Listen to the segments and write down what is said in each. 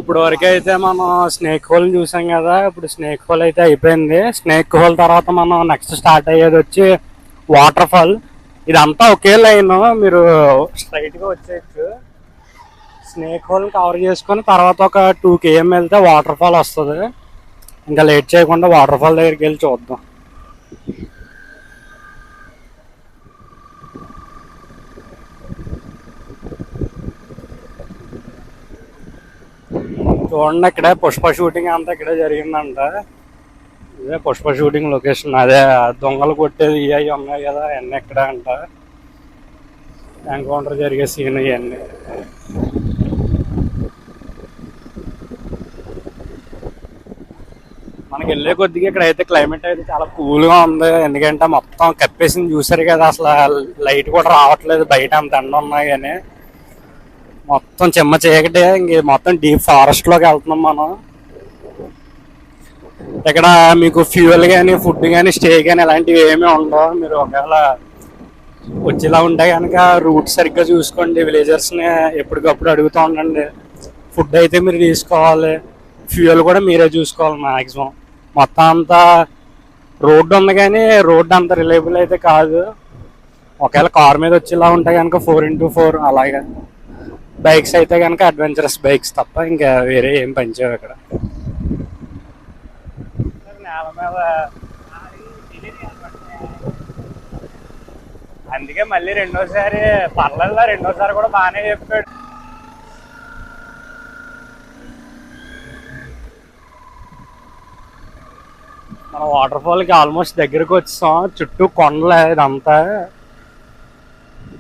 ఇప్పుడు వరకు అయితే మనం స్నేక్ హోల్ చూసాం కదా. ఇప్పుడు స్నేక్ హోల్ అయితే అయిపోయింది. స్నేక్ హోల్ తర్వాత మనం నెక్స్ట్ స్టార్ట్ అయ్యేది వచ్చి వాటర్ ఫాల్. ఇదంతా ఒకే లైన్, మీరు స్ట్రైట్ గా వచ్చేయచ్చు. స్నేక్ హోల్ కవర్ చేసుకొని తర్వాత ఒక 2 km వెళ్తే వాటర్ ఫాల్ వస్తుంది. ఇంకా లేట్ చేయకుండా వాటర్ ఫాల్ దగ్గరికి వెళ్ళి చూద్దాం. చూడండి, ఇక్కడే పుష్ప షూటింగ్ అంతా ఇక్కడే జరిగిందంట. ఇదే పుష్ప షూటింగ్ లొకేషన్. అదే దొంగలు కొట్టేది ఇవి ఉన్నాయి కదా, అన్నీ ఇక్కడే అంట. ఎన్కౌంటర్ జరిగే సీన్ ఇవన్నీ. మనకి వెళ్ళే కొద్దిగా ఇక్కడ అయితే క్లైమేట్ అయితే చాలా కూల్గా ఉంది. ఎందుకంటే మొత్తం కప్పేసింది చూసారు కదా, అసలు లైట్ కూడా రావట్లేదు. బయట అంత ఎండ ఉన్నాయి కానీ మొత్తం చిమ్మ చీకటి. ఇంక మొత్తం డీప్ ఫారెస్ట్ లోకి వెళ్తున్నాం మనం. ఇక్కడ మీకు ఫ్యూయల్ కానీ ఫుడ్ కానీ స్టే కానీ ఇలాంటివి ఏమీ ఉండవు. మీరు ఒకవేళ వచ్చేలా ఉంటే కనుక రూట్ సరిగ్గా చూసుకోండి. విలేజర్స్ని ఎప్పటికప్పుడు అడుగుతూ ఉండండి. ఫుడ్ అయితే మీరు తీసుకోవాలి, ఫ్యూయల్ కూడా మీరే చూసుకోవాలి మ్యాక్సిమం. మొత్తం అంతా రోడ్డు ఉంది కానీ రోడ్డు అంత రిలయబుల్ అయితే కాదు. ఒకవేళ కార్ మీద వచ్చేలా ఉంటే కనుక 4x4 అలాగే. బైక్స్ అయితే కనుక అడ్వెంచరస్ బైక్స్ తప్ప ఇంకా వేరే ఏం పనిచేయవు ఇక్కడ. నేల మీద అందుకే మళ్ళీ రెండోసారి పర్లేదులా, రెండోసారి కూడా బాగానే చెప్పాడు. మనం వాటర్ ఫాల్కి ఆల్మోస్ట్ దగ్గరకు వచ్చాం. చుట్టూ కొండలే ఇదంతా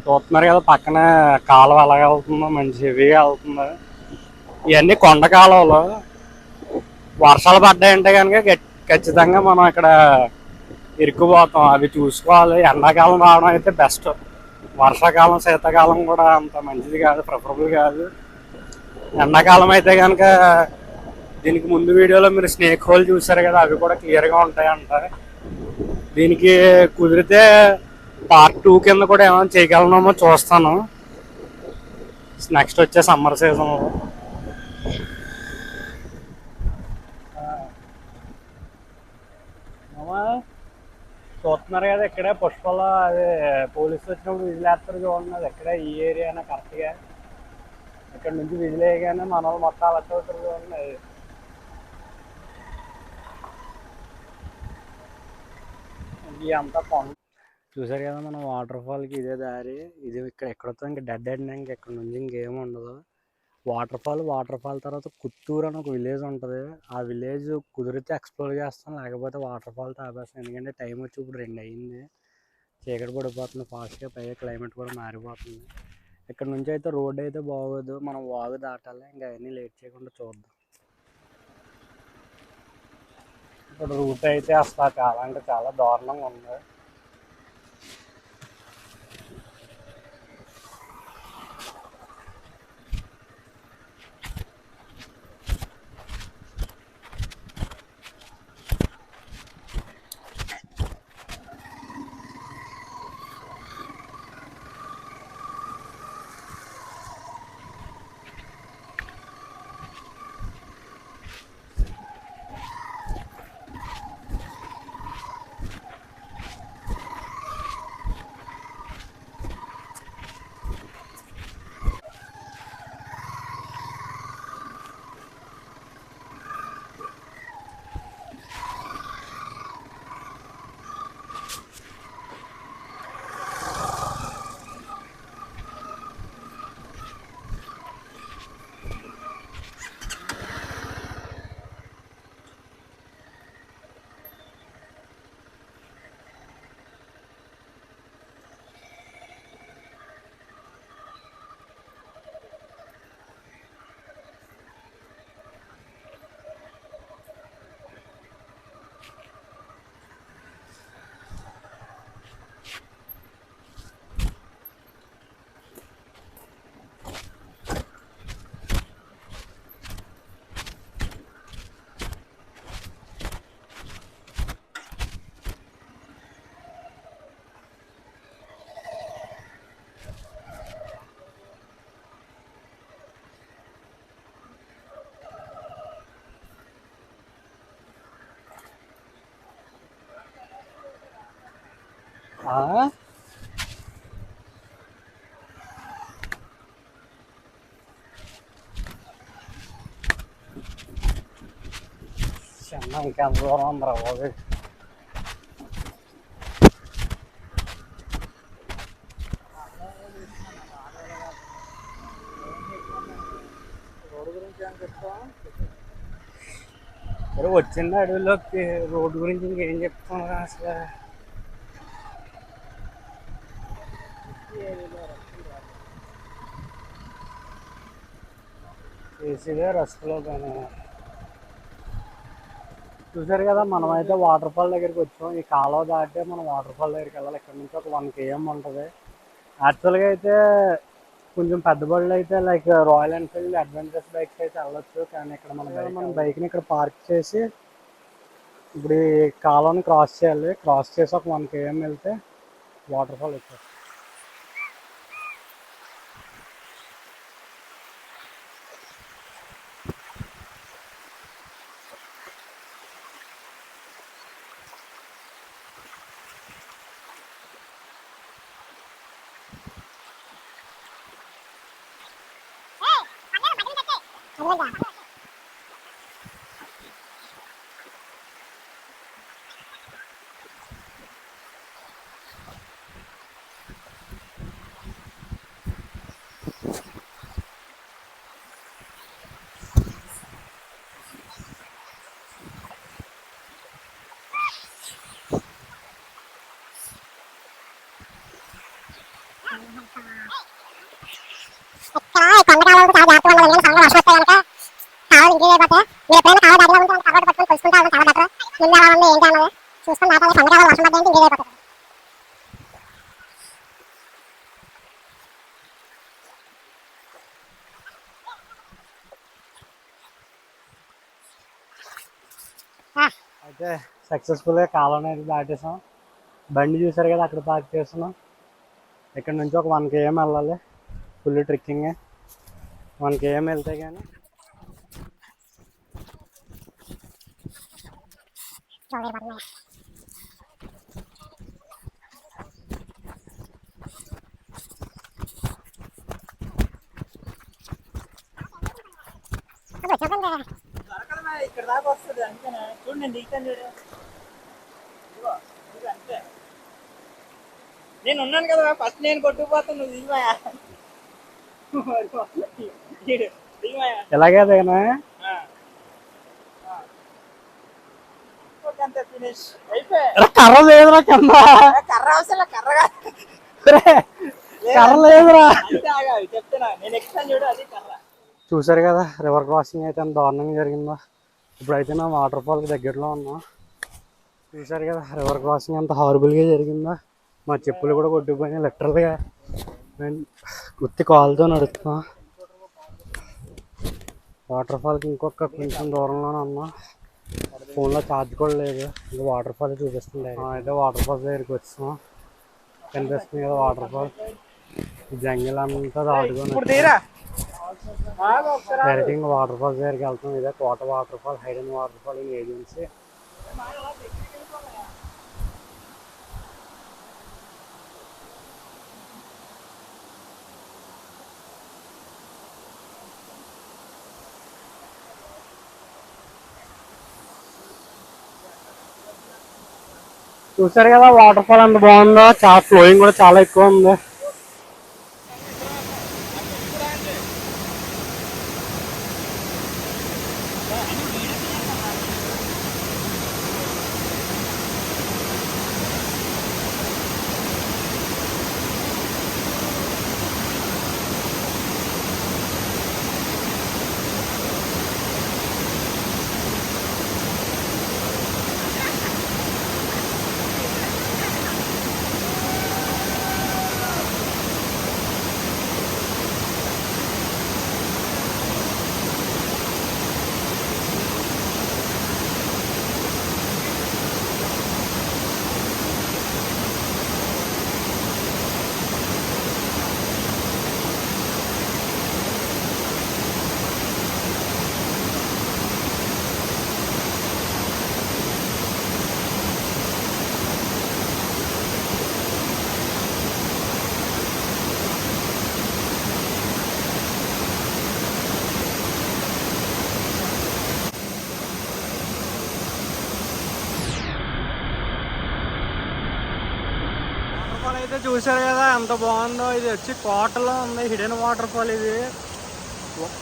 చూస్తున్నారు కదా. పక్కన కాలువ అలాగే వెళ్తుందో, మంచి హెవీగా వెళ్తుందో. ఇవన్నీ కొండ కాలువలు. వర్షాలు పడ్డాయంటే కనుక ఖచ్చితంగా మనం ఇక్కడ ఇరుక్కుపోతాం. అవి చూసుకోవాలి. ఎండాకాలం రావడం అయితే బెస్ట్. వర్షాకాలం శీతాకాలం కూడా అంత మంచిది కాదు, ప్రిఫరబుల్ కాదు. ఎండాకాలం అయితే కనుక దీనికి ముందు వీడియోలో మీరు స్నేక్ హోల్ చూసారు కదా, అవి కూడా క్లియర్గా ఉంటాయంట. దీనికి కుదిరితే పార్ట్ 2 కింద కూడా ఏమైనా చేయగలనేమో చూస్తాను నెక్స్ట్ వచ్చే సమ్మర్ సీజన్లో. చూస్తున్నారు కదా, ఇక్కడే పుష్పలో అదే పోలీసులు వచ్చినప్పుడు విజిలేస్తారు చూడండి. అది ఎక్కడ ఈ ఏరియానే కరెక్ట్గా. ఇక్కడ నుంచి విజిల్ వేయగానే మన వాళ్ళు మొత్తం అలా చూస్తారు చూడండి. ఇది అంతా కొండ చూసారు కదా. మనం వాటర్ ఫాల్కి ఇదే దారి. ఇది ఇక్కడ ఎక్కడతో ఇంకా డెడ్ ఎండ్. ఇంకా ఇక్కడ నుంచి ఇంకేమి ఉండదు. వాటర్ ఫాల్ తర్వాత కుత్తూరు అని ఒక విలేజ్ ఉంటుంది. ఆ విలేజ్ కుదిరితే ఎక్స్ప్లోర్ చేస్తాం, లేకపోతే వాటర్ ఫాల్ తాపేస్తాం. ఎందుకంటే టైం వచ్చి ఇప్పుడు 2 అయింది. చీకటి పడిపోతుంది ఫాస్ట్గా, పైగా క్లైమేట్ కూడా మారిపోతుంది. ఇక్కడ నుంచి అయితే రోడ్ అయితే బాగోదు, మనం వాగు దాటాలి. ఇంకా అవన్నీ లేట్ చేయకుండా చూద్దాం. ఇప్పుడు రూట్ అయితే అసలు చాలా అంటే చాలా దారుణంగా ఉంది. ఆ? చిన్న ఇంకెంత దూరం ఉందిరా బాబు. వచ్చింది అడవిలోకి, రోడ్డు గురించి ఇంకేం చెప్తాం అసలు. ఏసీగా రస్సులో కానీ చూసారు కదా, మనం అయితే వాటర్ ఫాల్ దగ్గరికి వచ్చాం. ఈ కాలువ దాటే మనం వాటర్ ఫాల్ దగ్గరికి వెళ్ళాలి. ఇక్కడ నుంచి ఒక 1 km ఉంటుంది. యాక్చువల్గా అయితే కొంచెం పెద్ద బళ్ళు అయితే like royal Enfield adventurous bikes అయితే వెళ్ళొచ్చు. కానీ ఇక్కడ మన బైక్ని ఇక్కడ పార్క్ చేసి ఇప్పుడు ఈ కాలువని క్రాస్ చేయాలి. క్రాస్ చేసి ఒక 1 km వెళ్తే వాటర్ ఫాల్ వచ్చేస్తుంది. కొండకాలంలో చాలా జాగ్రత్తగా ఉండాలి. సౌండ్ వర్షం వస్తే కనుక కావాలి ఇంటికి అయిపోతే మీరు ఎప్పుడైనా కావాలి దాటిలో ఉంటే కవర్ పట్టుకొని తెలుసుకుంటా చాలా బెటర్. ముందు అలా ఉంది ఏంటి అన్నది చూసుకొని దాటాలి. కొండకాలంలో వర్షం పడ్డా ఇంటికి అయిపోతుంది. అయితే సక్సెస్ఫుల్గా కాలం అయితే దాటేసాం. బండి చూసారు కదా అక్కడ పార్క్ చేస్తున్నాం. ఇక్కడ నుంచి ఒక 1 km వెళ్ళాలి. Full trekking. 1 km వెళ్తే కానీ ఇక్కడ దాకా వస్తుంది. అందుకనే చూడు నేను దిగుతాను చూడు. అంతే నేను ఉన్నాను కదా ఫస్ట్. నేను కొట్టుకుపోతాను, నువ్వు దిగిపోయా. ఎలాగే దిగనా? అంతే ఫినిష్ అయిపోయా. కర్ర లేదురా కింద. కర్ర అవసరం కర్రగా కర్ర లేదురా. చెప్తున్నా నేను ఎక్కుతాను చూడు. అది కర్ర. చూసారు కదా రివర్ క్రాసింగ్ అయితే ఎంత దారుణంగా జరిగిందో. ఇప్పుడైతే నా వాటర్ ఫాల్కి దగ్గరలో ఉన్నా. చూసారు కదా రివర్ క్రాసింగ్ ఎంత హారబుల్గా జరిగిందో. మా చెప్పులు కూడా కొట్టుకుపోయినాయి. లిటరల్గా గుత్తి కాలుతో నడుస్తున్నా. వాటర్ ఫాల్కి ఇంకొక కొంచెం దూరంలోనే ఉన్నా. ఫోన్లో ఛార్జ్ కూడా లేదు. ఇంకా వాటర్ ఫాల్ చూపిస్తుంది. అయితే వాటర్ ఫాల్స్ దగ్గరికి వచ్చాం. కనిపిస్తుంది కదా వాటర్ ఫాల్. జంగిల్ అంతా దాటుకొని డైరెక్ట్ ఇంకా వాటర్ ఫాల్స్ దగ్గరికి వెళ్తాం. ఇదే Kota waterfall, hidden waterfall in agency. చూసారు కదా వాటర్ ఫాల్ ఎంత బాగుందో. చాలా ఫ్లోయింగ్ కూడా చాలా ఎక్కువ ఉంది. అయితే చూసారు కదా ఎంత బాగుందో. ఇది వచ్చి కోటలో ఉంది హిడెన్ వాటర్ ఫాల్. ఇది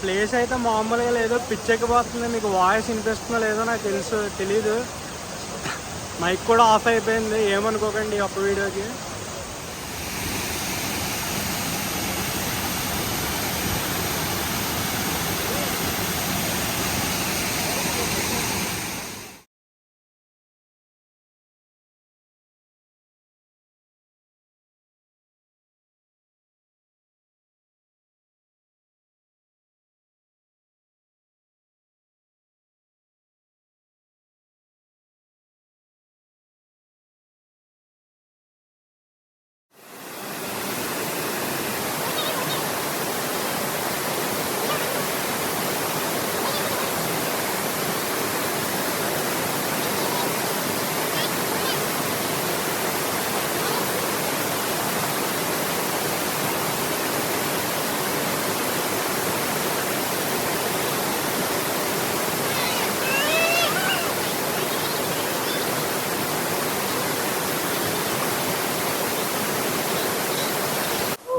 ప్లేస్ అయితే మామూలుగా లేదు, పిచ్చెక్కిపోతుంది. మీకు వాయిస్ వినిపిస్తుందో లేదో నాకు తెలీదు. మైక్ కూడా ఆఫ్ అయిపోయింది, ఏమనుకోకండి ఈ ఒక్క వీడియోకి.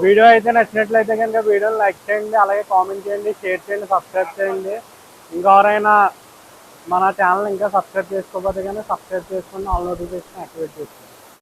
వీడియో అయితే నచ్చినట్లయితే కనుక వీడియోని లైక్ చేయండి, అలాగే కామెంట్ చేయండి, షేర్ చేయండి, సబ్స్క్రైబ్ చేయండి. ఇంకెవరైనా మన ఛానల్ ఇంకా సబ్స్క్రైబ్ చేసుకోకపోతే కానీ సబ్స్క్రైబ్ చేసుకుని ఆల్ నోటిఫికేషన్ యాక్టివేట్ చేసుకోండి.